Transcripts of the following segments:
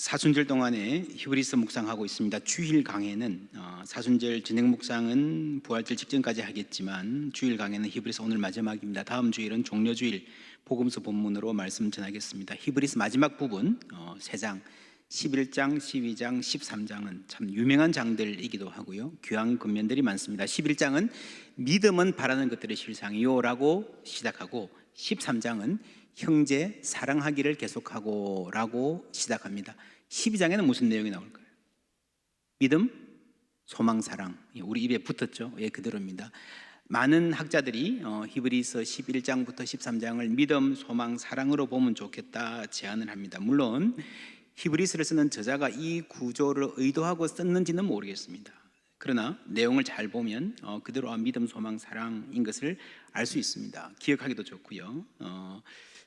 사순절 동안에 히브리서 묵상하고 있습니다. 주일 강해는 사순절 저녁 묵상은 부활절 직전까지 하겠지만 주일 강해는 히브리서 오늘 마지막입니다. 다음 주일은 종려주일 복음서 본문으로 말씀 전하겠습니다. 히브리서 마지막 부분 3장 11장, 12장, 13장은 참 유명한 장들이기도 하고요, 귀한 근면들이 많습니다. 11장은 믿음은 바라는 것들의 실상이요 라고 시작하고, 13장은 형제 사랑하기를 계속하고 라고 시작합니다. 12장에는 무슨 내용이 나올까요? 믿음, 소망, 사랑. 우리 입에 붙었죠? 예, 그대로입니다. 많은 학자들이 히브리서 11장부터 13장을 믿음, 소망, 사랑으로 보면 좋겠다 제안을 합니다. 물론 히브리서를 쓰는 저자가 이 구조를 의도하고 썼는지는 모르겠습니다. 그러나 내용을 잘 보면 그대로 믿음, 소망, 사랑인 것을 알 수 있습니다. 기억하기도 좋고요.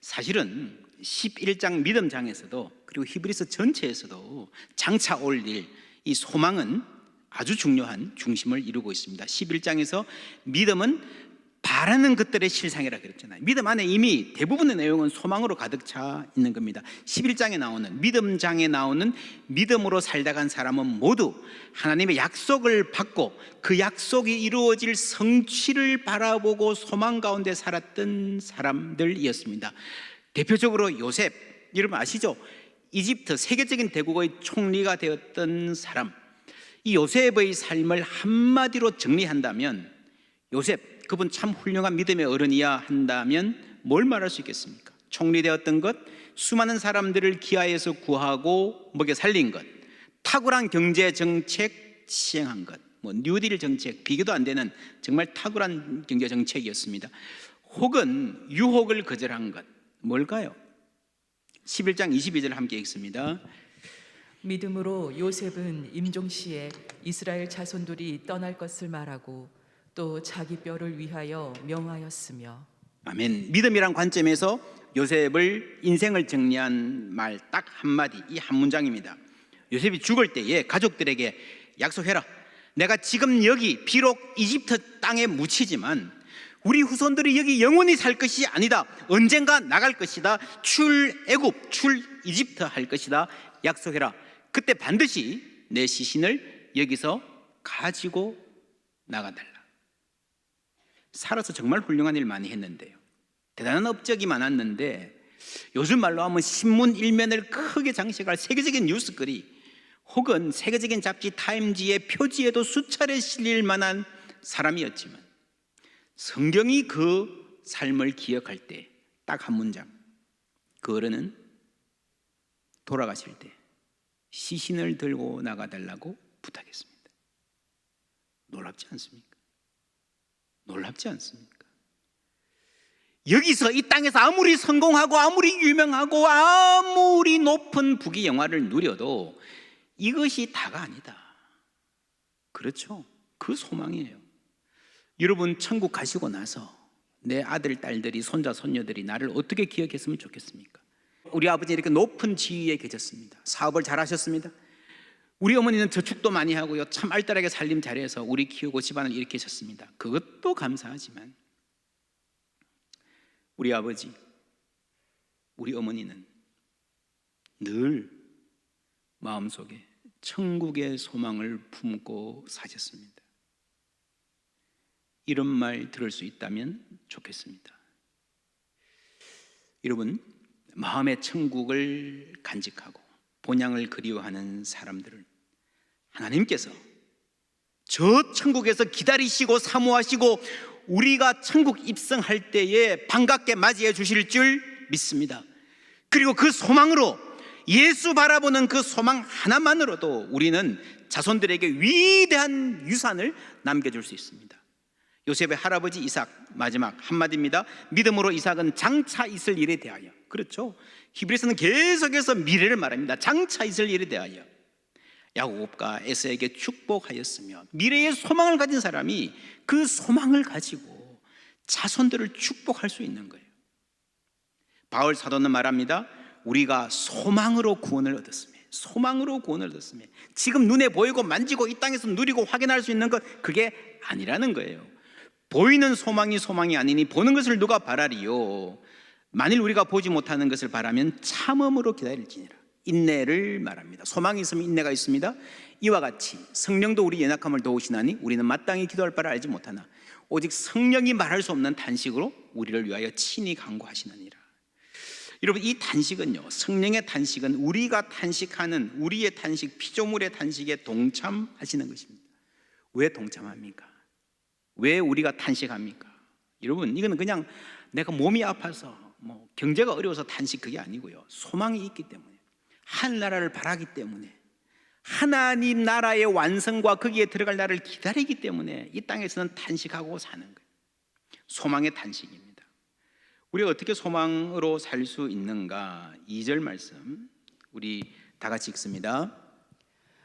사실은 11장 믿음장에서도 그리고 히브리서 전체에서도 장차 올 일, 이 소망은 아주 중요한 중심을 이루고 있습니다. 11장에서 믿음은 바라는 것들의 실상이라 그랬잖아요. 믿음 안에 이미 대부분의 내용은 소망으로 가득 차 있는 겁니다. 11장에 나오는, 믿음장에 나오는 믿음으로 살다 간 사람은 모두 하나님의 약속을 받고 그 약속이 이루어질 성취를 바라보고 소망 가운데 살았던 사람들이었습니다. 대표적으로 요셉, 여러분 아시죠? 이집트 세계적인 대국의 총리가 되었던 사람. 이 요셉의 삶을 한마디로 정리한다면, 요셉, 그분 참 훌륭한 믿음의 어른이야 한다면 뭘 말할 수 있겠습니까? 총리 되었던 것, 수많은 사람들을 기아에서 구하고 먹여 살린 것, 탁월한 경제 정책 시행한 것, 뉴딜 정책, 비교도 안 되는 정말 탁월한 경제 정책이었습니다. 혹은 유혹을 거절한 것, 뭘까요? 11장 22절 함께 읽습니다. 믿음으로 요셉은 임종시에 이스라엘 자손들이 떠날 것을 말하고 또 자기 뼈를 위하여 명하였으며. 아멘. 믿음이란 관점에서 요셉을 인생을 정리한 말 딱 한마디, 이 한 문장입니다. 요셉이 죽을 때에 가족들에게 약속해라. 내가 지금 여기 비록 이집트 땅에 묻히지만 우리 후손들이 여기 영원히 살 것이 아니다. 언젠가 나갈 것이다. 출애굽, 출 이집트 할 것이다. 약속해라. 그때 반드시 내 시신을 여기서 가지고 나가달라. 살아서 정말 훌륭한 일 많이 했는데요, 대단한 업적이 많았는데 요즘 말로 하면 신문 일면을 크게 장식할 세계적인 뉴스거리, 혹은 세계적인 잡지 타임지의 표지에도 수차례 실릴 만한 사람이었지만 성경이 그 삶을 기억할 때 딱 한 문장, 그 어른은 돌아가실 때 시신을 들고 나가달라고 부탁했습니다. 놀랍지 않습니까? 놀랍지 않습니까? 여기서 이 땅에서 아무리 성공하고 아무리 유명하고 아무리 높은 부귀 영화를 누려도 이것이 다가 아니다. 그렇죠? 그 소망이에요. 여러분 천국 가시고 나서 내 아들, 딸들이, 손자, 손녀들이 나를 어떻게 기억했으면 좋겠습니까? 우리 아버지 이렇게 높은 지위에 계셨습니다. 사업을 잘 하셨습니다. 우리 어머니는 저축도 많이 하고요, 참 알뜰하게 살림 잘해서 우리 키우고 집안을 일으키셨습니다. 그것도 감사하지만 우리 아버지, 우리 어머니는 늘 마음속에 천국의 소망을 품고 사셨습니다. 이런 말 들을 수 있다면 좋겠습니다. 여러분, 마음의 천국을 간직하고 본향을 그리워하는 사람들을 하나님께서 저 천국에서 기다리시고 사모하시고 우리가 천국 입성할 때에 반갑게 맞이해 주실 줄 믿습니다. 그리고 그 소망으로, 예수 바라보는 그 소망 하나만으로도 우리는 자손들에게 위대한 유산을 남겨줄 수 있습니다. 요셉의 할아버지 이삭, 마지막 한마디입니다. 믿음으로 이삭은 장차 있을 일에 대하여, 그렇죠? 히브리서는 계속해서 미래를 말합니다. 장차 있을 일에 대하여 야곱과 에서에게 축복하였으며, 미래의 소망을 가진 사람이 그 소망을 가지고 자손들을 축복할 수 있는 거예요. 바울 사도는 말합니다. 우리가 소망으로 구원을 얻었으며, 소망으로 구원을 얻었으며, 지금 눈에 보이고 만지고 이 땅에서 누리고 확인할 수 있는 것, 그게 아니라는 거예요. 보이는 소망이 소망이 아니니 보는 것을 누가 바라리요? 만일 우리가 보지 못하는 것을 바라면 참음으로 기다릴지니라. 인내를 말합니다. 소망이 있으면 인내가 있습니다. 이와 같이 성령도 우리 연약함을 도우시나니 우리는 마땅히 기도할 바를 알지 못하나 오직 성령이 말할 수 없는 단식으로 우리를 위하여 친히 간구하시느니라. 여러분, 이 단식은요, 성령의 단식은 우리가 단식하는 우리의 단식, 피조물의 단식에 동참하시는 것입니다. 왜 동참합니까? 왜 우리가 단식합니까? 여러분, 이거는 그냥 내가 몸이 아파서 경제가 어려워서 단식, 그게 아니고요, 소망이 있기 때문에, 하늘나라를 바라기 때문에, 하나님 나라의 완성과 거기에 들어갈 날을 기다리기 때문에 이 땅에서는 단식하고 사는 거예요. 소망의 단식입니다. 우리가 어떻게 소망으로 살 수 있는가? 2절 말씀 우리 다 같이 읽습니다.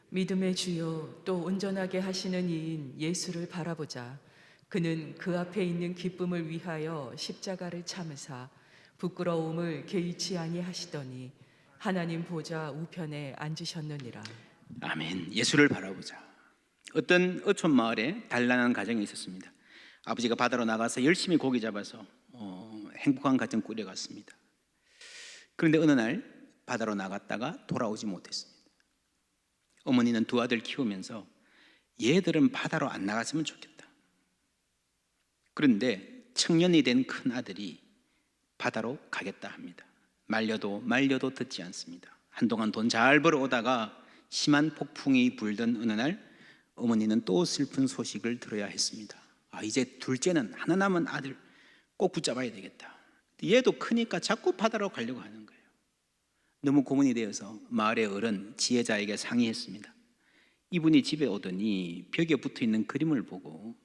믿음의 주여 또 온전하게 하시는 이인 예수를 바라보자. 그는 그 앞에 있는 기쁨을 위하여 십자가를 참으사 부끄러움을 개의치 아니하시더니 하나님 보좌 우편에 앉으셨느니라. 아멘. 예수를 바라보자. 어떤 어촌 마을에 단란한 가정이 있었습니다. 아버지가 바다로 나가서 열심히 고기 잡아서 행복한 가정 꾸려갔습니다. 그런데 어느 날 바다로 나갔다가 돌아오지 못했습니다. 어머니는 두 아들 키우면서 얘들은 바다로 안 나갔으면 좋겠다. 그런데 청년이 된 큰 아들이 바다로 가겠다 합니다. 말려도 듣지 않습니다. 한동안 돈 잘 벌어오다가 심한 폭풍이 불던 어느 날 어머니는 또 슬픈 소식을 들어야 했습니다. 이제 둘째는, 하나 남은 아들 꼭 붙잡아야 되겠다. 얘도 크니까 자꾸 바다로 가려고 하는 거예요. 너무 고민이 되어서 마을의 어른 지혜자에게 상의했습니다. 이분이 집에 오더니 벽에 붙어있는 그림을 보고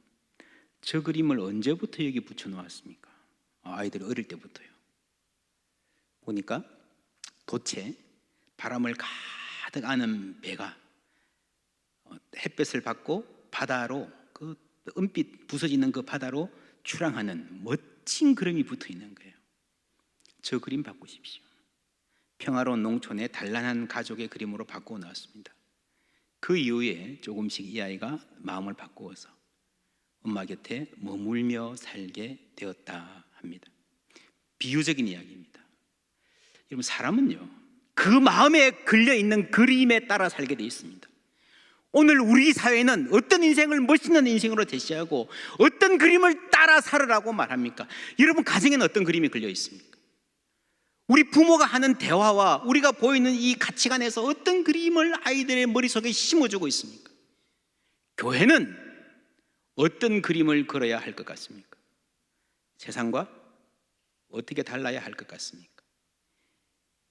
저 그림을 언제부터 여기 붙여놓았습니까? 아이들이 어릴 때부터요. 보니까 돛에 바람을 가득 아는 배가 햇볕을 받고 바다로, 그 은빛 부서지는 그 바다로 출항하는 멋진 그림이 붙어 있는 거예요. 저 그림 바꾸십시오. 평화로운 농촌의 단란한 가족의 그림으로 바꾸어 나왔습니다. 그 이후에 조금씩 이 아이가 마음을 바꾸어서 엄마 곁에 머물며 살게 되었다 합니다. 비유적인 이야기입니다. 여러분, 사람은요, 그 마음에 걸려있는 그림에 따라 살게 되어 있습니다. 오늘 우리 사회는 어떤 인생을 멋있는 인생으로 제시하고 어떤 그림을 따라 살으라고 말합니까? 여러분, 가정에는 어떤 그림이 걸려 있습니까? 우리 부모가 하는 대화와 우리가 보이는 이 가치관에서 어떤 그림을 아이들의 머릿속에 심어주고 있습니까? 교회는 어떤 그림을 그려야 할 것 같습니까? 세상과 어떻게 달라야 할 것 같습니까?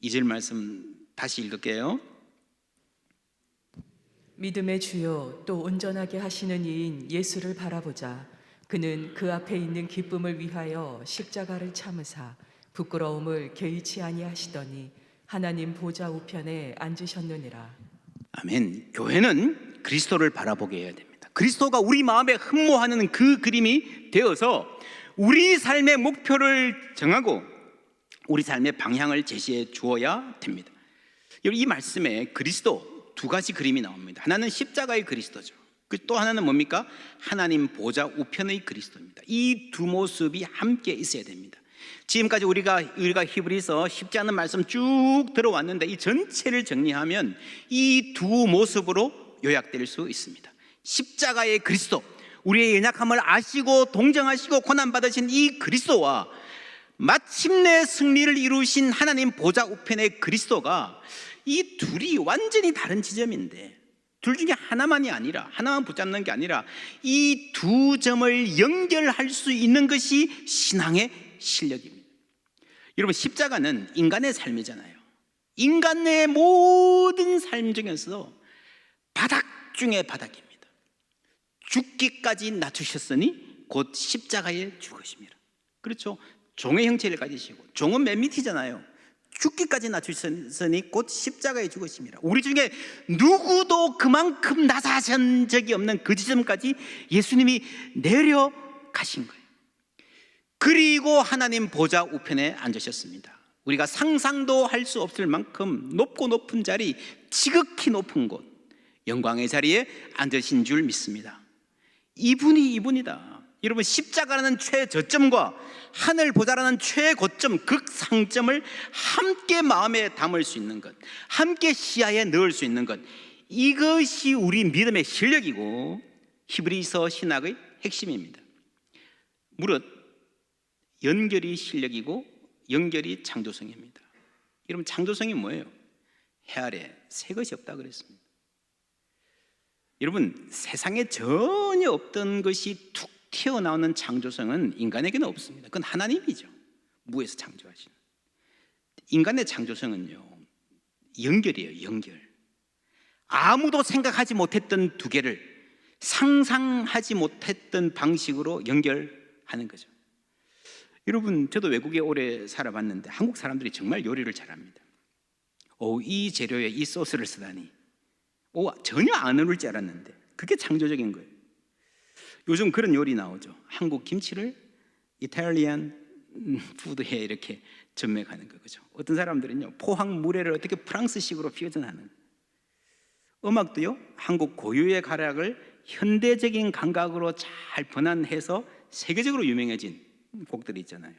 2절 말씀 다시 읽을게요. 믿음의 주여 또 온전하게 하시는 이인 예수를 바라보자. 그는 그 앞에 있는 기쁨을 위하여 십자가를 참으사 부끄러움을 개의치 아니하시더니 하나님 보좌 우편에 앉으셨느니라. 아멘. 교회는 그리스도를 바라보게 해야 됩니다. 그리스도가 우리 마음에 흠모하는 그 그림이 되어서 우리 삶의 목표를 정하고 우리 삶의 방향을 제시해 주어야 됩니다. 이 말씀에 그리스도 두 가지 그림이 나옵니다. 하나는 십자가의 그리스도죠. 또 하나는 뭡니까? 하나님 보좌 우편의 그리스도입니다. 이 두 모습이 함께 있어야 됩니다. 지금까지 우리가 히브리서 쉽지 않은 말씀 쭉 들어왔는데 이 전체를 정리하면 이 두 모습으로 요약될 수 있습니다. 십자가의 그리스도, 우리의 연약함을 아시고 동정하시고 고난받으신 이 그리스도와 마침내 승리를 이루신 하나님 보좌 우편의 그리스도가, 이 둘이 완전히 다른 지점인데 둘 중에 하나만이 아니라, 하나만 붙잡는 게 아니라 이 두 점을 연결할 수 있는 것이 신앙의 실력입니다. 여러분, 십자가는 인간의 삶이잖아요. 인간의 모든 삶 중에서 바닥 중에 바닥입니다. 죽기까지 낮추셨으니 곧 십자가에 죽으심이라. 그렇죠? 종의 형체를 가지시고, 종은 맨 밑이잖아요. 죽기까지 낮추셨으니 곧 십자가에 죽으심이라. 우리 중에 누구도 그만큼 낮아진 적이 없는 그 지점까지 예수님이 내려가신 거예요. 그리고 하나님 보좌 우편에 앉으셨습니다. 우리가 상상도 할 수 없을 만큼 높고 높은 자리, 지극히 높은 곳, 영광의 자리에 앉으신 줄 믿습니다. 이분이다. 여러분, 십자가라는 최저점과 하늘 보좌라는 최고점, 극상점을 함께 마음에 담을 수 있는 것, 함께 시야에 넣을 수 있는 것, 이것이 우리 믿음의 실력이고 히브리서 신학의 핵심입니다. 무릇 연결이 실력이고 연결이 창조성입니다. 여러분, 창조성이 뭐예요? 해 아래 새 것이 없다 그랬습니다. 여러분, 세상에 전혀 없던 것이 툭 튀어나오는 창조성은 인간에게는 없습니다. 그건 하나님이죠. 무에서 창조하신. 인간의 창조성은요, 연결이에요. 연결. 아무도 생각하지 못했던 두 개를 상상하지 못했던 방식으로 연결하는 거죠. 여러분, 저도 외국에 오래 살아봤는데 한국 사람들이 정말 요리를 잘합니다. 이 재료에 이 소스를 쓰다니, 전혀 안 어울릴 줄 알았는데 그게 창조적인 거예요. 요즘 그런 요리 나오죠. 한국 김치를 이탈리안 푸드에 이렇게 전맥하는 거죠. 어떤 사람들은요, 포항 물회를 어떻게 프랑스식으로 퓨전하는 거예요. 음악도요, 한국 고유의 가락을 현대적인 감각으로 잘 번안해서 세계적으로 유명해진 곡들이 있잖아요.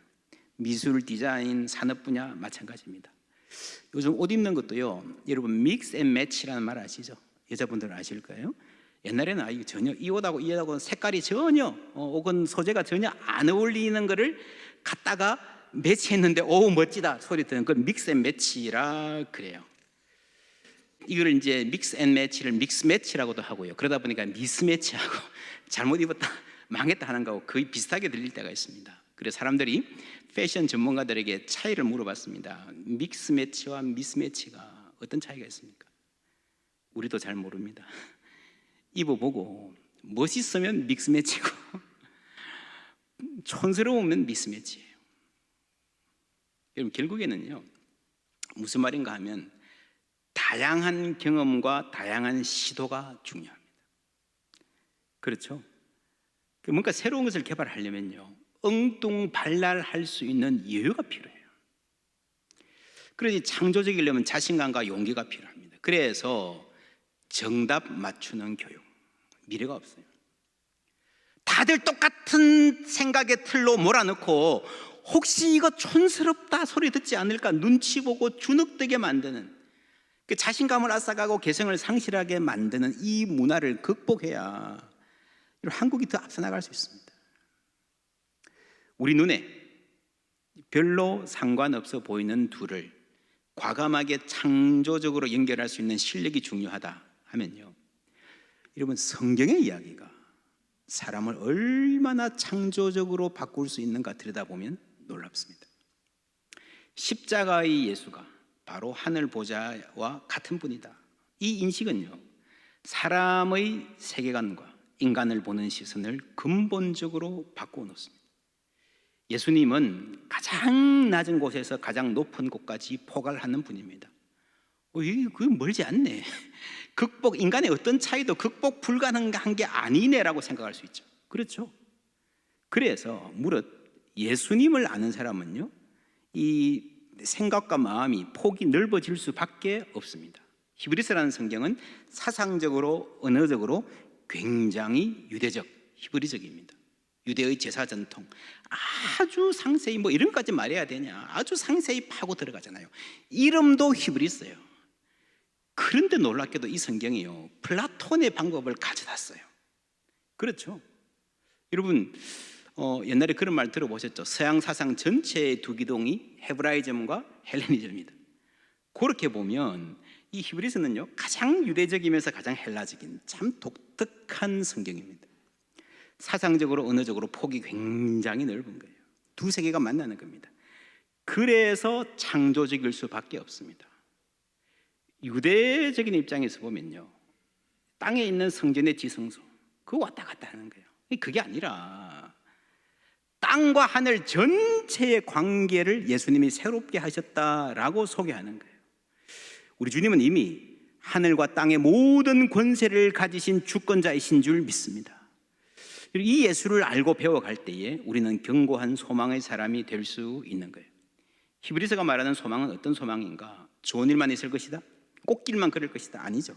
미술, 디자인, 산업 분야 마찬가지입니다. 요즘 옷 입는 것도요, 여러분 믹스 앤 매치라는 말 아시죠? 여자분들은 아실 거예요. 옛날에는 전혀 이 옷하고 이 옷하고 색깔이 전혀 혹은 소재가 전혀 안 어울리는 거를 갖다가 매치했는데 오 멋지다 소리 듣는 걸 믹스 앤 매치라 그래요. 이걸 이제 믹스 앤 매치를 믹스 매치라고도 하고요. 그러다 보니까 미스 매치하고 잘못 입었다 망했다 하는 거하고 거의 비슷하게 들릴 때가 있습니다. 그래서 사람들이 패션 전문가들에게 차이를 물어봤습니다. 믹스 매치와 미스 매치가 어떤 차이가 있습니까? 우리도 잘 모릅니다. 입어보고 멋있으면 믹스 매치고 촌스러우면 미스 매치예요. 여러분, 결국에는요, 무슨 말인가 하면 다양한 경험과 다양한 시도가 중요합니다. 그렇죠? 뭔가 새로운 것을 개발하려면요, 엉뚱발랄할 수 있는 여유가 필요해요. 그러니 창조적이려면 자신감과 용기가 필요합니다. 그래서 정답 맞추는 교육, 미래가 없어요. 다들 똑같은 생각의 틀로 몰아넣고 혹시 이거 촌스럽다 소리 듣지 않을까 눈치 보고 주눅들게 만드는, 그 자신감을 앗아가고 개성을 상실하게 만드는 이 문화를 극복해야 한국이 더 앞서 나갈 수 있습니다. 우리 눈에 별로 상관없어 보이는 둘을 과감하게 창조적으로 연결할 수 있는 실력이 중요하다 하면요, 여러분, 성경의 이야기가 사람을 얼마나 창조적으로 바꿀 수 있는가 들여다보면 놀랍습니다. 십자가의 예수가 바로 하늘 보좌와 같은 분이다, 이 인식은요, 사람의 세계관과 인간을 보는 시선을 근본적으로 바꾸어 놓습니다. 예수님은 가장 낮은 곳에서 가장 높은 곳까지 포괄하는 분입니다. 그건 멀지 않네. 인간의 어떤 차이도 극복 불가능한 게 아니네라고 생각할 수 있죠. 그렇죠? 그래서 무릇 예수님을 아는 사람은요, 이 생각과 마음이 폭이 넓어질 수밖에 없습니다. 히브리서라는 성경은 사상적으로 언어적으로 굉장히 유대적, 히브리적입니다. 유대의 제사 전통 아주 상세히 이런 것까지 말해야 되냐, 아주 상세히 파고 들어가잖아요. 이름도 히브리서예요. 그런데 놀랍게도 이 성경이요, 플라톤의 방법을 가져다 어요. 그렇죠? 여러분, 옛날에 그런 말 들어보셨죠? 서양 사상 전체의 두 기둥이 헤브라이즘과 헬레니즘입니다. 그렇게 보면 이 히브리서는요, 가장 유대적이면서 가장 헬라적인 참 독특한 성경입니다. 사상적으로 언어적으로 폭이 굉장히 넓은 거예요. 두 세계가 만나는 겁니다. 그래서 창조적일 수밖에 없습니다. 유대적인 입장에서 보면요, 땅에 있는 성전의 지성소 그거 왔다 갔다 하는 거예요. 그게 아니라 땅과 하늘 전체의 관계를 예수님이 새롭게 하셨다라고 소개하는 거예요. 우리 주님은 이미 하늘과 땅의 모든 권세를 가지신 주권자이신 줄 믿습니다. 이 예수를 알고 배워갈 때에 우리는 견고한 소망의 사람이 될 수 있는 거예요. 히브리서가 말하는 소망은 어떤 소망인가? 좋은 일만 있을 것이다? 꽃길만 걸을 것이다? 아니죠.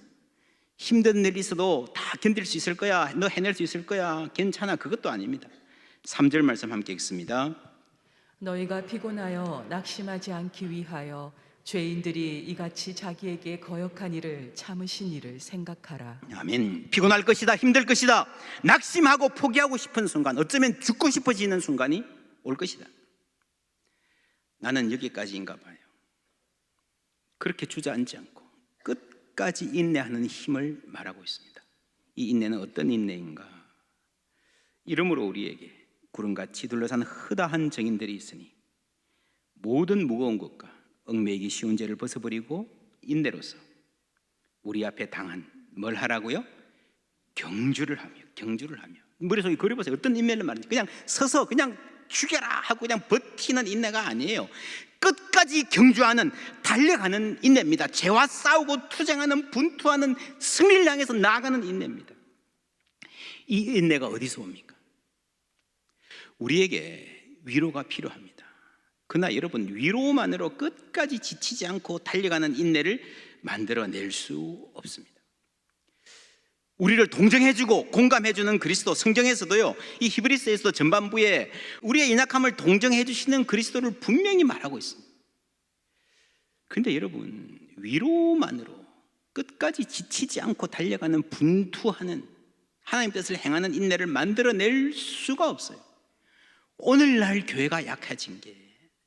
힘든 일 있어도 다 견딜 수 있을 거야, 너 해낼 수 있을 거야, 괜찮아, 그것도 아닙니다. 3절 말씀 함께 읽습니다. 너희가 피곤하여 낙심하지 않기 위하여 죄인들이 이같이 자기에게 거역한 일을 참으신 일을 생각하라. 아멘. 피곤할 것이다, 힘들 것이다, 낙심하고 포기하고 싶은 순간, 어쩌면 죽고 싶어지는 순간이 올 것이다. 나는 여기까지인가 봐요. 그렇게 주저앉지 않고 끝까지 인내하는 힘을 말하고 있습니다. 이 인내는 어떤 인내인가? 이러므로 우리에게 구름같이 둘러싼 허다한 정인들이 있으니 모든 무거운 것과 얽매이기 쉬운 죄를 벗어버리고 인내로서 우리 앞에 당한 뭘 하라고요? 경주를 하며 머릿속에 그려보세요. 어떤 인내를 말하는지. 그냥 서서 그냥 죽여라 하고 그냥 버티는 인내가 아니에요. 끝까지 경주하는, 달려가는 인내입니다. 죄와 싸우고 투쟁하는, 분투하는, 승리를 향해서 나아가는 인내입니다. 이 인내가 어디서 옵니까? 우리에게 위로가 필요합니다. 그러나 여러분, 위로만으로 끝까지 지치지 않고 달려가는 인내를 만들어낼 수 없습니다. 우리를 동정해주고 공감해주는 그리스도, 성경에서도요, 이 히브리서에서도 전반부에 우리의 연약함을 동정해주시는 그리스도를 분명히 말하고 있습니다. 그런데 여러분, 위로만으로 끝까지 지치지 않고 달려가는, 분투하는, 하나님 뜻을 행하는 인내를 만들어낼 수가 없어요. 오늘날 교회가 약해진 게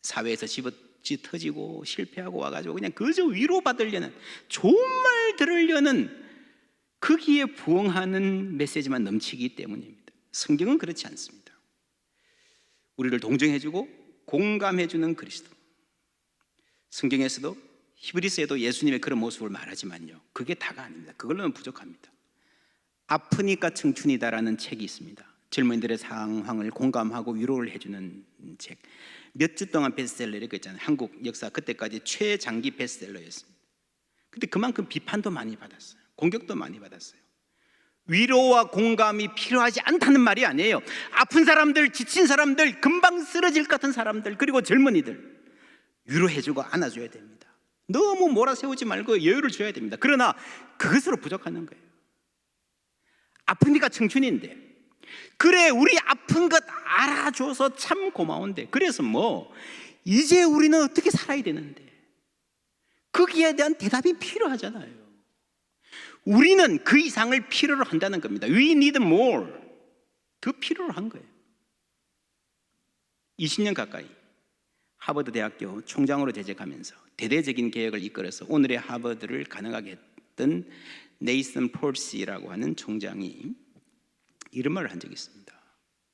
사회에서 집어지 터지고 실패하고 와가지고 그냥 그저 위로받으려는, 좋은 말 들으려는, 거기에 부응하는 메시지만 넘치기 때문입니다. 성경은 그렇지 않습니다. 우리를 동정해주고 공감해주는 그리스도. 성경에서도 히브리서에도 예수님의 그런 모습을 말하지만요, 그게 다가 아닙니다. 그걸로는 부족합니다. 아프니까 청춘이다라는 책이 있습니다. 젊은이들의 상황을 공감하고 위로를 해주는 책. 몇 주 동안 베스트셀러 이렇게 있잖아요. 한국 역사 그때까지 최장기 베스트셀러였습니다. 근데 그만큼 비판도 많이 받았어요. 공격도 많이 받았어요. 위로와 공감이 필요하지 않다는 말이 아니에요. 아픈 사람들, 지친 사람들, 금방 쓰러질 것 같은 사람들, 그리고 젊은이들 위로해주고 안아줘야 됩니다. 너무 몰아세우지 말고 여유를 줘야 됩니다. 그러나 그것으로 부족하는 거예요. 아프니까 청춘인데, 그래 우리 아픈 것 알아줘서 참 고마운데, 그래서 이제 우리는 어떻게 살아야 되는데, 거기에 대한 대답이 필요하잖아요. 우리는 그 이상을 필요로 한다는 겁니다. We need more. 더 필요로 한 거예요. 20년 가까이 하버드 대학교 총장으로 재직하면서 대대적인 개혁을 이끌어서 오늘의 하버드를 가능하게 했던 네이슨 폴시라고 하는 총장이 이런 말을 한 적이 있습니다.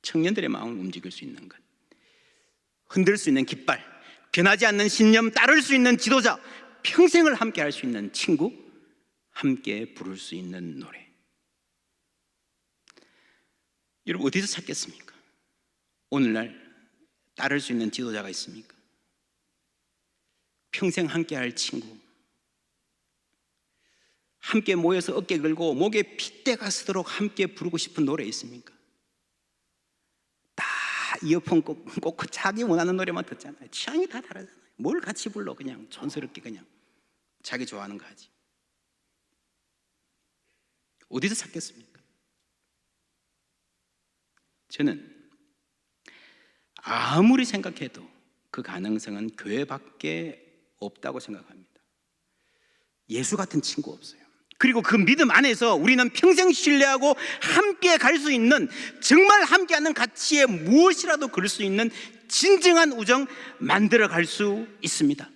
청년들의 마음을 움직일 수 있는 것, 흔들 수 있는 깃발, 변하지 않는 신념, 따를 수 있는 지도자, 평생을 함께 할 수 있는 친구, 함께 부를 수 있는 노래. 여러분, 어디서 찾겠습니까? 오늘날 따를 수 있는 지도자가 있습니까? 평생 함께 할 친구, 함께 모여서 어깨 걸고 목에 핏대가 서도록 함께 부르고 싶은 노래 있습니까? 다 이어폰 꽂고 자기 원하는 노래만 듣잖아요. 취향이 다 다르잖아요. 뭘 같이 불러? 그냥 촌스럽게 그냥 자기 좋아하는 거 하지. 어디서 찾겠습니까? 저는 아무리 생각해도 그 가능성은 교회밖에 없다고 생각합니다. 예수 같은 친구 없어요. 그리고 그 믿음 안에서 우리는 평생 신뢰하고 함께 갈 수 있는, 정말 함께하는 가치에 무엇이라도 걸 수 있는 진정한 우정 만들어 갈 수 있습니다.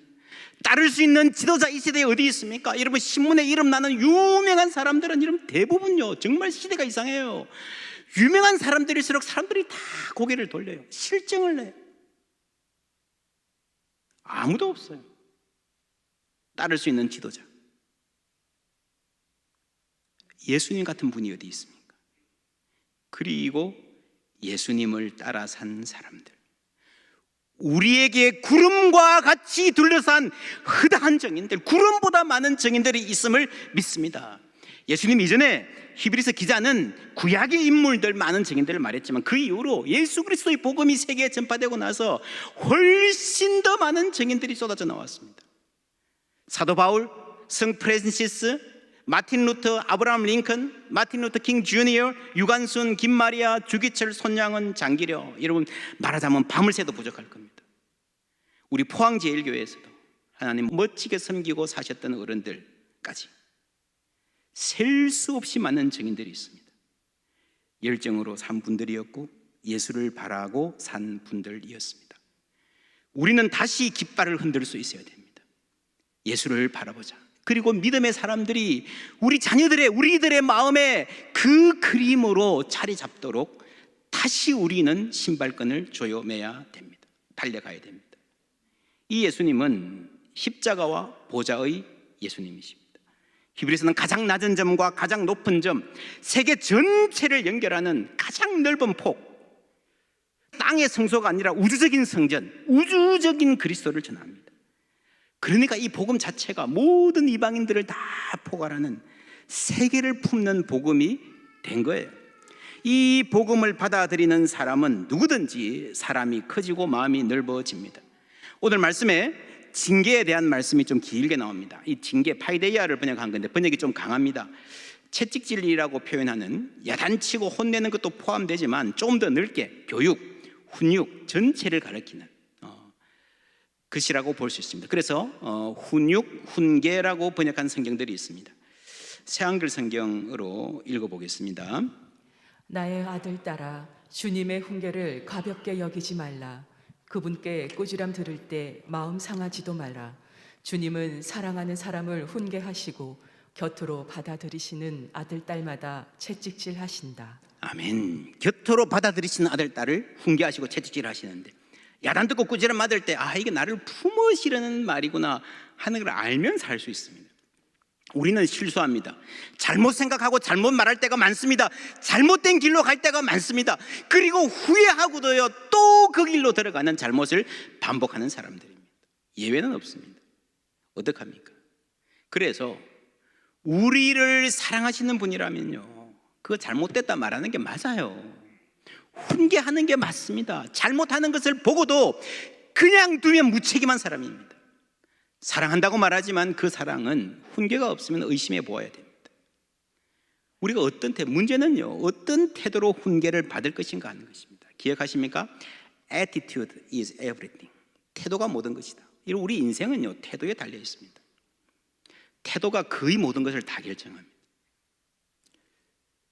따를 수 있는 지도자 이 시대에 어디 있습니까? 여러분, 신문에 이름 나는 유명한 사람들은 이름 대부분요, 정말 시대가 이상해요. 유명한 사람들일수록 사람들이 다 고개를 돌려요. 실증을 내요. 아무도 없어요. 따를 수 있는 지도자. 예수님 같은 분이 어디 있습니까? 그리고 예수님을 따라 산 사람들, 우리에게 구름과 같이 둘러싼 허다한 정인들, 구름보다 많은 정인들이 있음을 믿습니다. 예수님 이전에 히브리서 기자는 구약의 인물들, 많은 정인들을 말했지만 그 이후로 예수 그리스도의 복음이 세계에 전파되고 나서 훨씬 더 많은 정인들이 쏟아져 나왔습니다. 사도 바울, 성 프란시스, 마틴 루터, 아브라함 링컨, 마틴 루터 킹 주니어, 유관순, 김마리아, 주기철, 손양은, 장기려. 여러분 말하자면 밤을 새도 부족할 겁니다. 우리 포항제일교회에서도 하나님 멋지게 섬기고 사셨던 어른들까지 셀 수 없이 많은 증인들이 있습니다. 열정으로 산 분들이었고 예수를 바라고 산 분들이었습니다. 우리는 다시 깃발을 흔들 수 있어야 됩니다. 예수를 바라보자. 그리고 믿음의 사람들이 우리들의 마음에 그 그림으로 자리 잡도록 다시 우리는 신발끈을 조여매야 됩니다. 달려가야 됩니다. 이 예수님은 십자가와 보좌의 예수님이십니다. 히브리서는 가장 낮은 점과 가장 높은 점, 세계 전체를 연결하는 가장 넓은 폭, 땅의 성소가 아니라 우주적인 성전, 우주적인 그리스도를 전합니다. 그러니까 이 복음 자체가 모든 이방인들을 다 포괄하는 세계를 품는 복음이 된 거예요. 이 복음을 받아들이는 사람은 누구든지 사람이 커지고 마음이 넓어집니다. 오늘 말씀에 징계에 대한 말씀이 좀 길게 나옵니다. 이 징계, 파이데이아를 번역한 건데 번역이 좀 강합니다. 채찍질이라고 표현하는 야단치고 혼내는 것도 포함되지만 조금 더 넓게 교육, 훈육 전체를 가리키는 것이라고 볼 수 있습니다. 그래서 훈육, 훈계라고 번역한 성경들이 있습니다. 새한글 성경으로 읽어보겠습니다. 나의 아들 딸아, 주님의 훈계를 가볍게 여기지 말라. 그분께 꾸지람 들을 때 마음 상하지도 말라. 주님은 사랑하는 사람을 훈계하시고 곁으로 받아들이시는 아들 딸마다 채찍질 하신다. 아멘. 곁으로 받아들이시는 아들 딸을 훈계하시고 채찍질 하시는데, 야단 듣고 꾸지람 맞을 때 이게 나를 품으시려는 말이구나 하는 걸 알면 살 수 있습니다. 우리는 실수합니다. 잘못 생각하고 잘못 말할 때가 많습니다. 잘못된 길로 갈 때가 많습니다. 그리고 후회하고도요 또 그 길로 들어가는 잘못을 반복하는 사람들입니다. 예외는 없습니다. 어떡합니까? 그래서 우리를 사랑하시는 분이라면요, 그거 잘못됐다 말하는 게 맞아요. 훈계하는 게 맞습니다. 잘못하는 것을 보고도 그냥 두면 무책임한 사람입니다. 사랑한다고 말하지만 그 사랑은 훈계가 없으면 의심해 보아야 됩니다. 우리가 문제는요 어떤 태도로 훈계를 받을 것인가 하는 것입니다. 기억하십니까? Attitude is everything. 태도가 모든 것이다. 우리 인생은요 태도에 달려 있습니다. 태도가 거의 모든 것을 다 결정합니다.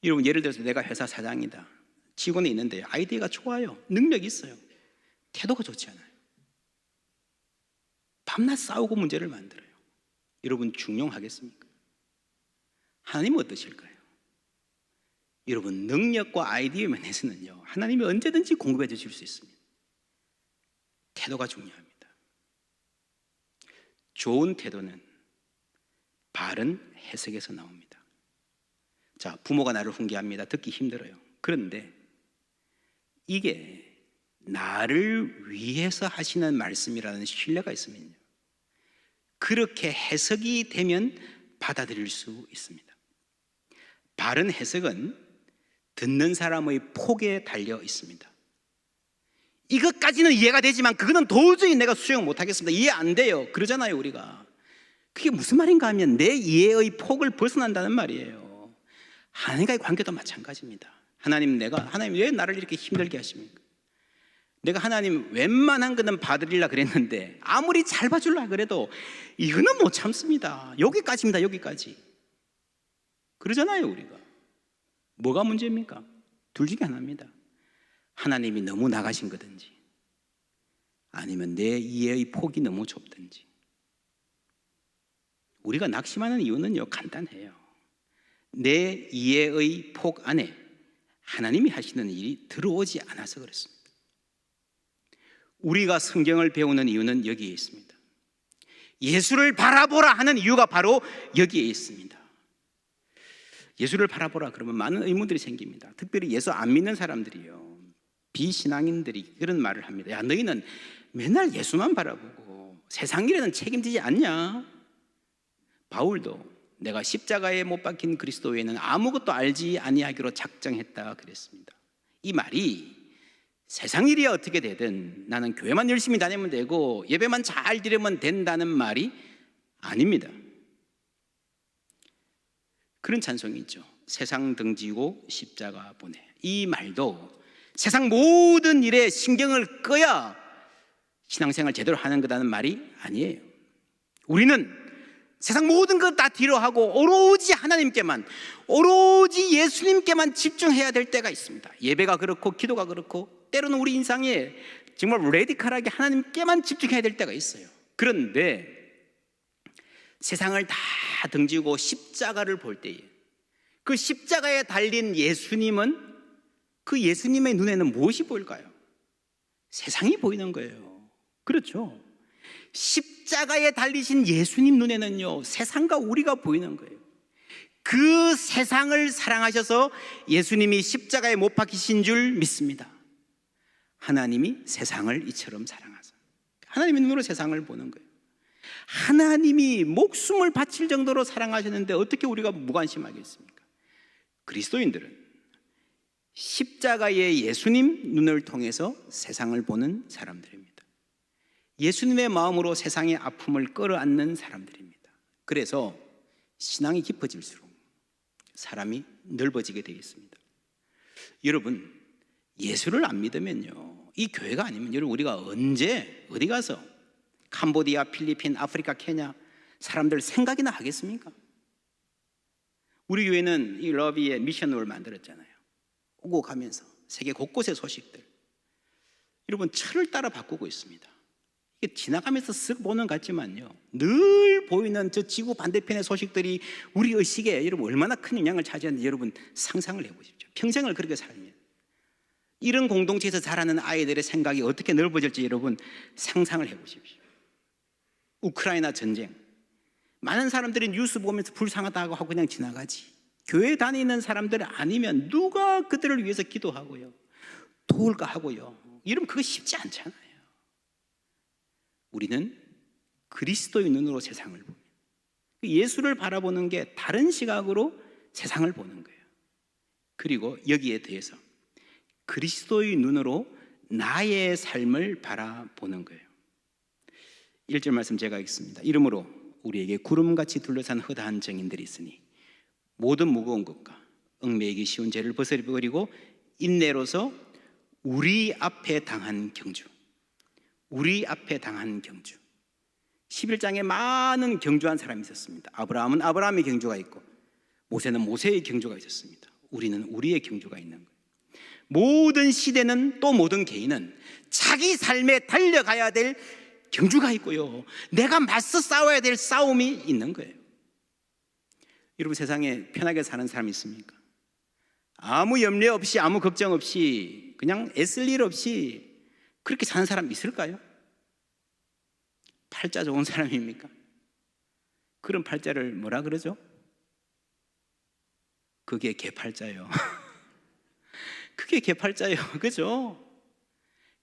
여러분, 예를 들어서 내가 회사 사장이다. 직원이 있는데 아이디어가 좋아요. 능력이 있어요. 태도가 좋지 않아요. 밤낮 싸우고 문제를 만들어요. 여러분, 중용하겠습니까? 하나님은 어떠실까요? 여러분, 능력과 아이디어 면에서는요 하나님이 언제든지 공급해 주실 수 있습니다. 태도가 중요합니다. 좋은 태도는 바른 해석에서 나옵니다. 자, 부모가 나를 훈계합니다. 듣기 힘들어요. 그런데 이게 나를 위해서 하시는 말씀이라는 신뢰가 있으면요 그렇게 해석이 되면 받아들일 수 있습니다. 바른 해석은 듣는 사람의 폭에 달려 있습니다. 이것까지는 이해가 되지만 그거는 도저히 내가 수용 못하겠습니다. 이해 안 돼요. 그러잖아요 우리가. 그게 무슨 말인가 하면 내 이해의 폭을 벗어난다는 말이에요. 하나님과의 관계도 마찬가지입니다. 하나님 왜 나를 이렇게 힘들게 하십니까? 내가 하나님 웬만한 거는 봐드리려 그랬는데 아무리 잘 봐주려 그래도 이거는 못 참습니다. 여기까지입니다. 여기까지. 그러잖아요 우리가. 뭐가 문제입니까? 둘 중에 하나입니다. 하나님이 너무 나가신 거든지 아니면 내 이해의 폭이 너무 좁든지. 우리가 낙심하는 이유는요 간단해요. 내 이해의 폭 안에 하나님이 하시는 일이 들어오지 않아서 그렇습니다. 우리가 성경을 배우는 이유는 여기에 있습니다. 예수를 바라보라 하는 이유가 바로 여기에 있습니다. 예수를 바라보라 그러면 많은 의문들이 생깁니다. 특별히 예수 안 믿는 사람들이요, 비신앙인들이 그런 말을 합니다. 야, 너희는 맨날 예수만 바라보고 세상 일에는 책임지지 않냐? 바울도 내가 십자가에 못 박힌 그리스도 외에는 아무것도 알지 아니하기로 작정했다 그랬습니다. 이 말이 세상 일이 어떻게 되든 나는 교회만 열심히 다니면 되고 예배만 잘 드리면 된다는 말이 아닙니다. 그런 찬송이 있죠. 세상 등지고 십자가 보내. 이 말도 세상 모든 일에 신경을 꺼야 신앙생활 제대로 하는 거라는 말이 아니에요. 우리는 세상 모든 것 다 뒤로 하고 오로지 하나님께만, 오로지 예수님께만 집중해야 될 때가 있습니다. 예배가 그렇고 기도가 그렇고 때로는 우리 인생에 정말 레디컬하게 하나님께만 집중해야 될 때가 있어요. 그런데 세상을 다 등지고 십자가를 볼 때에 그 십자가에 달린 예수님은, 그 예수님의 눈에는 무엇이 보일까요? 세상이 보이는 거예요. 그렇죠? 십자가에 달리신 예수님 눈에는요, 세상과 우리가 보이는 거예요. 그 세상을 사랑하셔서 예수님이 십자가에 못 박히신 줄 믿습니다. 하나님이 세상을 이처럼 사랑하사, 하나님의 눈으로 세상을 보는 거예요. 하나님이 목숨을 바칠 정도로 사랑하셨는데 어떻게 우리가 무관심하겠습니까? 그리스도인들은 십자가의 예수님 눈을 통해서 세상을 보는 사람들입니다. 예수님의 마음으로 세상의 아픔을 끌어안는 사람들입니다. 그래서 신앙이 깊어질수록 사람이 넓어지게 되겠습니다. 여러분, 예수를 안 믿으면요, 이 교회가 아니면 여러분, 우리가 언제 어디 가서 캄보디아, 필리핀, 아프리카, 케냐 사람들 생각이나 하겠습니까? 우리 교회는 이 러비의 미션홀을 만들었잖아요. 오고 가면서 세계 곳곳의 소식들, 여러분, 철을 따라 바꾸고 있습니다. 이게 지나가면서 쓱 보는 것 같지만요, 늘 보이는 저 지구 반대편의 소식들이 우리 의식에 여러분 얼마나 큰 영향을 차지하는지 여러분 상상을 해보십시오. 평생을 그렇게 살면 이런 공동체에서 자라는 아이들의 생각이 어떻게 넓어질지 여러분 상상을 해보십시오. 우크라이나 전쟁, 많은 사람들이 뉴스 보면서 불쌍하다고 하고 그냥 지나가지, 교회 다니는 사람들 아니면 누가 그들을 위해서 기도하고요, 도울까 하고요, 이러면 그거 쉽지 않잖아요. 우리는 그리스도의 눈으로 세상을 봅니다. 예수를 바라보는 게 다른 시각으로 세상을 보는 거예요. 그리고 여기에 대해서 그리스도의 눈으로 나의 삶을 바라보는 거예요. 1절 말씀 제가 읽겠습니다. 이러므로 우리에게 구름같이 둘러싼 허다한 정인들이 있으니 모든 무거운 것과 얽매이기 쉬운 죄를 벗어버리고 인내로서 우리 앞에 당한 경주, 우리 앞에 당한 경주. 11장에 많은 경주한 사람이 있었습니다. 아브라함은 아브라함의 경주가 있고 모세는 모세의 경주가 있었습니다. 우리는 우리의 경주가 있는 거예요. 모든 시대는, 또 모든 개인은 자기 삶에 달려가야 될 경주가 있고요, 내가 맞서 싸워야 될 싸움이 있는 거예요. 여러분, 세상에 편하게 사는 사람이 있습니까? 아무 염려 없이, 아무 걱정 없이, 그냥 애쓸 일 없이 그렇게 사는 사람 있을까요? 팔자 좋은 사람입니까? 그런 팔자를 뭐라 그러죠? 그게 개팔자예요. 그게 개팔자예요. 그죠?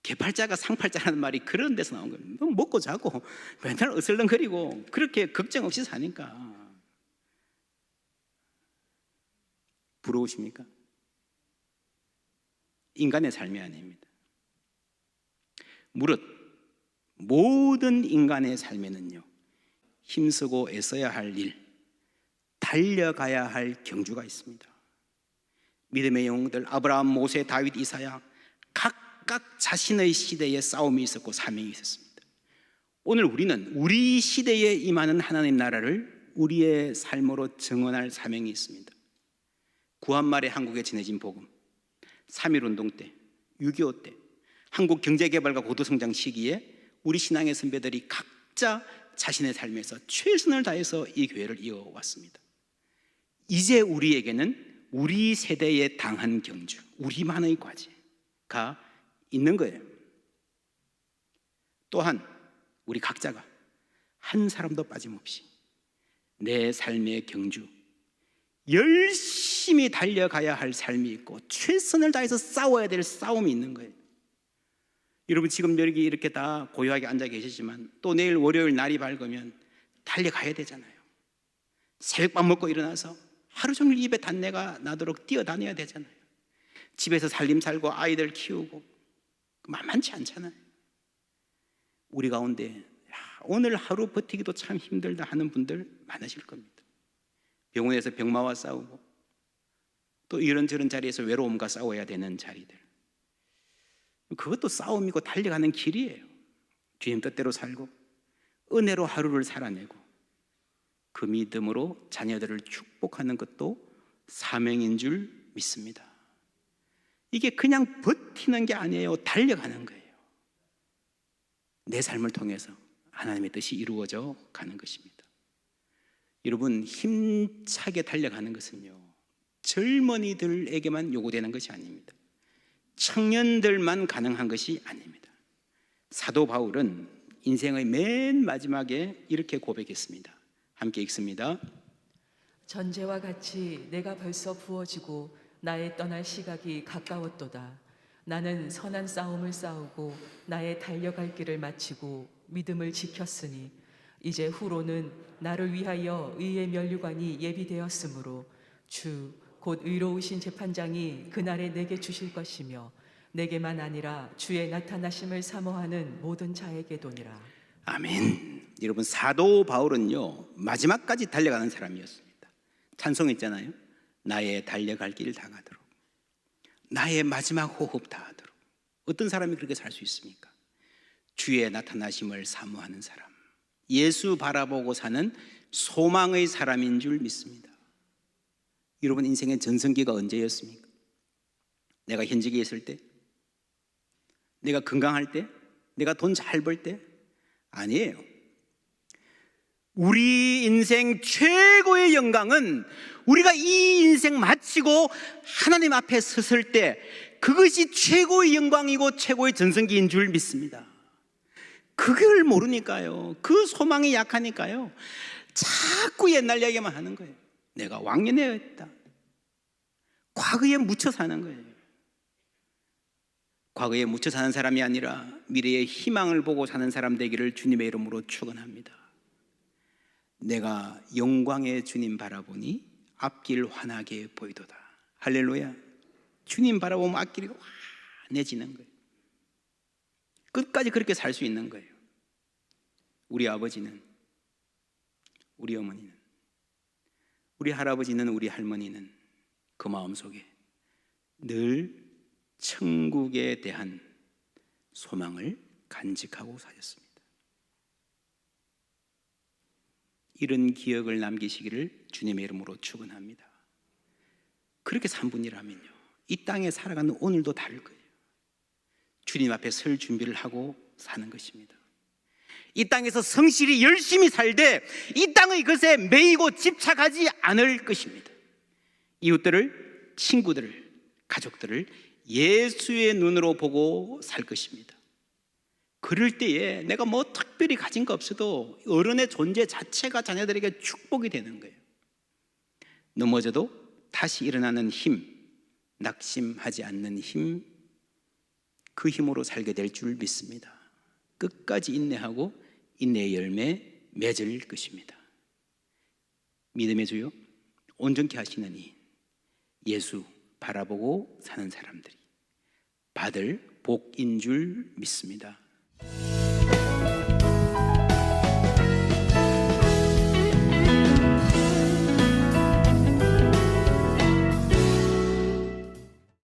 개팔자가 상팔자라는 말이 그런 데서 나온 거예요. 먹고 자고 맨날 어슬렁거리고 그렇게 걱정 없이 사니까. 부러우십니까? 인간의 삶이 아닙니다. 무릇 모든 인간의 삶에는요, 힘쓰고 애써야 할 일, 달려가야 할 경주가 있습니다. 믿음의 영웅들 아브라함, 모세, 다윗, 이사야 각각 자신의 시대에 싸움이 있었고 사명이 있었습니다. 오늘 우리는 우리 시대에 임하는 하나님 나라를 우리의 삶으로 증언할 사명이 있습니다. 구한말에 한국에 전해진 복음, 3.1운동 때, 6.25 때, 한국 경제개발과 고도성장 시기에 우리 신앙의 선배들이 각자 자신의 삶에서 최선을 다해서 이 교회를 이어왔습니다. 이제 우리에게는 우리 세대에 당한 경주, 우리만의 과제가 있는 거예요. 또한 우리 각자가 한 사람도 빠짐없이 내 삶의 경주, 열심히 달려가야 할 삶이 있고 최선을 다해서 싸워야 될 싸움이 있는 거예요. 여러분, 지금 여기 이렇게 다 고요하게 앉아 계시지만 또 내일 월요일 날이 밝으면 달려가야 되잖아요. 새벽밥 먹고 일어나서 하루 종일 입에 단내가 나도록 뛰어다녀야 되잖아요. 집에서 살림 살고 아이들 키우고 만만치 않잖아요. 우리 가운데 오늘 하루 버티기도 참 힘들다 하는 분들 많으실 겁니다. 병원에서 병마와 싸우고 또 이런저런 자리에서 외로움과 싸워야 되는 자리들, 그것도 싸움이고 달려가는 길이에요. 주님 뜻대로 살고 은혜로 하루를 살아내고 그 믿음으로 자녀들을 축복하는 것도 사명인 줄 믿습니다. 이게 그냥 버티는 게 아니에요. 달려가는 거예요. 내 삶을 통해서 하나님의 뜻이 이루어져 가는 것입니다. 여러분, 힘차게 달려가는 것은요, 젊은이들에게만 요구되는 것이 아닙니다. 청년들만 가능한 것이 아닙니다. 사도 바울은 인생의 맨 마지막에 이렇게 고백했습니다. 함께 읽습니다. 전제와 같이 내가 벌써 부어지고 나의 떠날 시각이 가까웠도다. 나는 선한 싸움을 싸우고 나의 달려갈 길을 마치고 믿음을 지켰으니 이제 후로는 나를 위하여 의의 면류관이 예비되었으므로 주 곧 의로우신 재판장이 그날에 내게 주실 것이며 내게만 아니라 주의 나타나심을 사모하는 모든 자에게도니라. 아멘. 여러분, 사도 바울은요, 마지막까지 달려가는 사람이었습니다. 찬송했잖아요. 나의 달려갈 길 다가도록, 나의 마지막 호흡 다하도록. 어떤 사람이 그렇게 살 수 있습니까? 주의 나타나심을 사모하는 사람, 예수 바라보고 사는 소망의 사람인 줄 믿습니다. 여러분, 인생의 전성기가 언제였습니까? 내가 현직에 있을 때? 내가 건강할 때? 내가 돈 잘 벌 때? 아니에요. 우리 인생 최고의 영광은 우리가 이 인생 마치고 하나님 앞에 섰을 때, 그것이 최고의 영광이고 최고의 전성기인 줄 믿습니다. 그걸 모르니까요, 그 소망이 약하니까요, 자꾸 옛날 이야기만 하는 거예요. 내가 왕년에였다. 과거에 묻혀 사는 거예요. 과거에 묻혀 사는 사람이 아니라 미래의 희망을 보고 사는 사람 되기를 주님의 이름으로 축원합니다. 내가 영광의 주님 바라보니 앞길 환하게 보이도다. 할렐루야. 주님 바라보면 앞길이 환해지는 거예요. 끝까지 그렇게 살 수 있는 거예요. 우리 아버지는, 우리 어머니는, 우리 할아버지는, 우리 할머니는 그 마음속에 늘 천국에 대한 소망을 간직하고 사셨습니다. 이런 기억을 남기시기를 주님의 이름으로 축원합니다. 그렇게 산 분이라면요, 이 땅에 살아가는 오늘도 다를 거예요. 주님 앞에 설 준비를 하고 사는 것입니다. 이 땅에서 성실히 열심히 살되 이 땅의 것에 매이고 집착하지 않을 것입니다. 이웃들을, 친구들을, 가족들을 예수의 눈으로 보고 살 것입니다. 그럴 때에 내가 뭐 특별히 가진 거 없어도 어른의 존재 자체가 자녀들에게 축복이 되는 거예요. 넘어져도 다시 일어나는 힘, 낙심하지 않는 힘, 그 힘으로 살게 될 줄 믿습니다. 끝까지 인내하고 인내의 열매 맺을 것입니다. 믿음의 주요, 온전케 하시는 이 예수 바라보고 사는 사람들이 받을 복인 줄 믿습니다.